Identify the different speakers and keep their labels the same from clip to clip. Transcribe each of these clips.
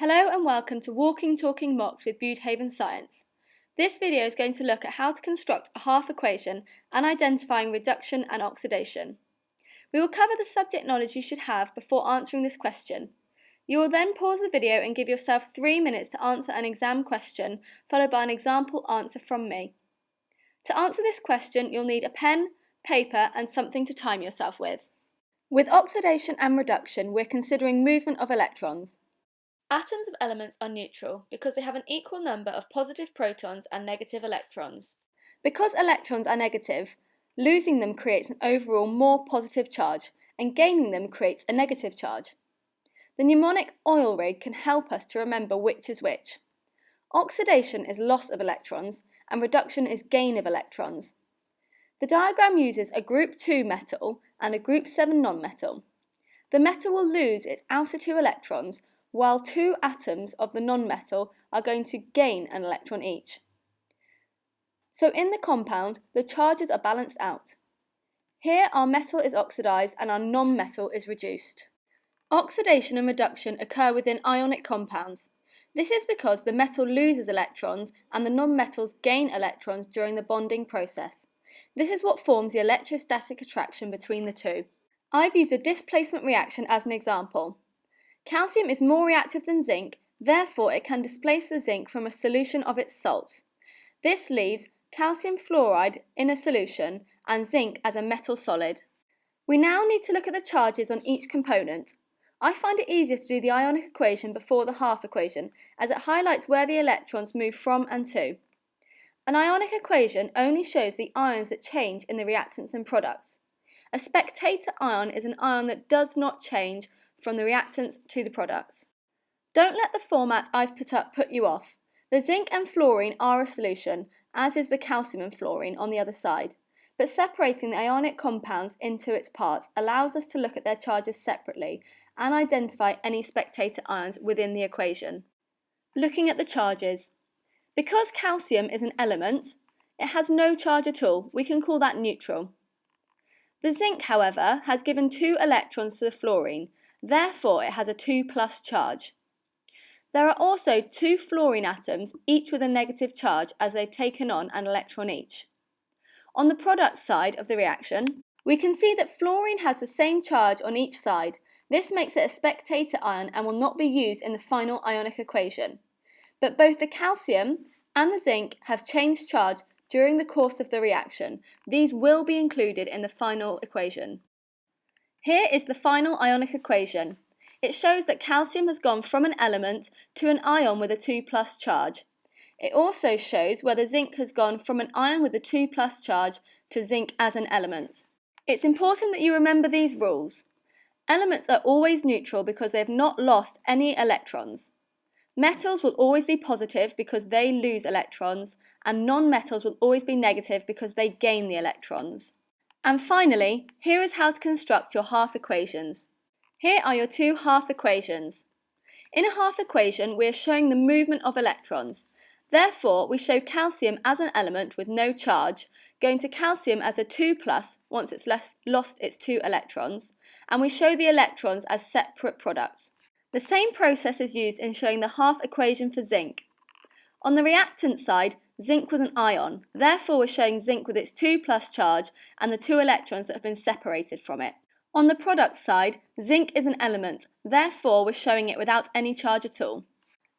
Speaker 1: Hello and welcome to Walking Talking Mocks with Budehaven Science. This video is going to look at how to construct a half equation and identifying reduction and oxidation. We will cover the subject knowledge you should have before answering this question. You will then pause the video and give yourself 3 minutes to answer an exam question, followed by an example answer from me. To answer this question, you'll need a pen, paper and something to time yourself with. With oxidation and reduction, we're considering movement of electrons. Atoms of elements are neutral because they have an equal number of positive protons and negative electrons. Because electrons are negative, losing them creates an overall more positive charge, and gaining them creates a negative charge. The mnemonic oil rig can help us to remember which is which. Oxidation is loss of electrons, and reduction is gain of electrons. The diagram uses a group 2 metal and a group 7 non-metal. The metal will lose its outer 2 electrons, while 2 atoms of the non-metal are going to gain an electron each. So in the compound, the charges are balanced out. Here our metal is oxidized and our non-metal is reduced. Oxidation and reduction occur within ionic compounds. This is because the metal loses electrons and the non-metals gain electrons during the bonding process. This is what forms the electrostatic attraction between the two. I've used a displacement reaction as an example. Calcium is more reactive than zinc, therefore it can displace the zinc from a solution of its salts. This leaves calcium fluoride in a solution and zinc as a metal solid. We now need to look at the charges on each component. I find it easier to do the ionic equation before the half equation, as it highlights where the electrons move from and to. An ionic equation only shows the ions that change in the reactants and products. A spectator ion is an ion that does not change from the reactants to the products. Don't let the format I've put up put you off. The zinc and fluorine are a solution, as is the calcium and fluorine on the other side, but separating the ionic compounds into its parts allows us to look at their charges separately and identify any spectator ions within the equation. Looking at the charges. Because calcium is an element, it has no charge at all. We can call that neutral. The zinc, however, has given 2 electrons to the fluorine, therefore it has a 2+ charge. There are also 2 fluorine atoms, each with a negative charge as they've taken on an electron each. On the product side of the reaction, we can see that fluorine has the same charge on each side. This makes it a spectator ion and will not be used in the final ionic equation. But both the calcium and the zinc have changed charge during the course of the reaction. These will be included in the final equation. Here is the final ionic equation. It shows that calcium has gone from an element to an ion with a 2+ charge. It also shows whether zinc has gone from an ion with a 2+ charge to zinc as an element. It's important that you remember these rules. Elements are always neutral because they have not lost any electrons. Metals will always be positive because they lose electrons, and non-metals will always be negative because they gain the electrons. And finally, here is how to construct your half equations. Here are your 2 half equations. In a half equation, we are showing the movement of electrons. Therefore, we show calcium as an element with no charge, going to calcium as a 2+ once it's lost its 2 electrons, and we show the electrons as separate products. The same process is used in showing the half equation for zinc. On the reactant side, zinc was an ion, therefore we're showing zinc with its 2+ charge and the 2 electrons that have been separated from it. On the product side, zinc is an element, therefore we're showing it without any charge at all.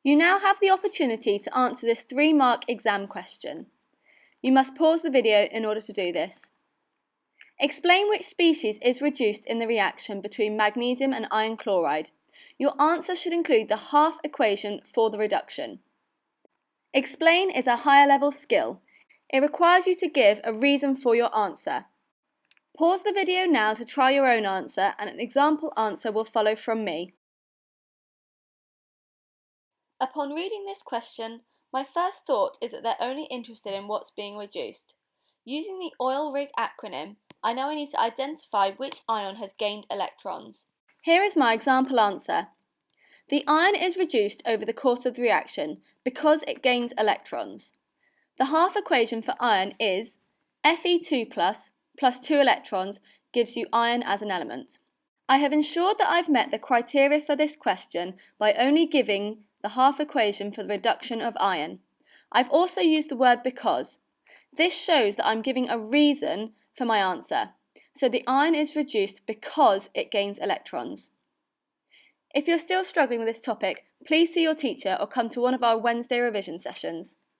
Speaker 1: You now have the opportunity to answer this 3-mark exam question. You must pause the video in order to do this. Explain which species is reduced in the reaction between magnesium and iron chloride. Your answer should include the half equation for the reduction. Explain is a higher level skill. It requires you to give a reason for your answer. Pause the video now to try your own answer, and an example answer will follow from me. Upon reading this question, my first thought is that they're only interested in what's being reduced. Using the oil rig acronym, I know I need to identify which ion has gained electrons. Here is my example answer. The ion is reduced over the course of the reaction because it gains electrons. The half equation for iron is Fe2+ plus 2 electrons gives you iron as an element. I have ensured that I've met the criteria for this question by only giving the half equation for the reduction of iron. I've also used the word because. This shows that I'm giving a reason for my answer. So the iron is reduced because it gains electrons. If you're still struggling with this topic, please see your teacher or come to one of our Wednesday revision sessions.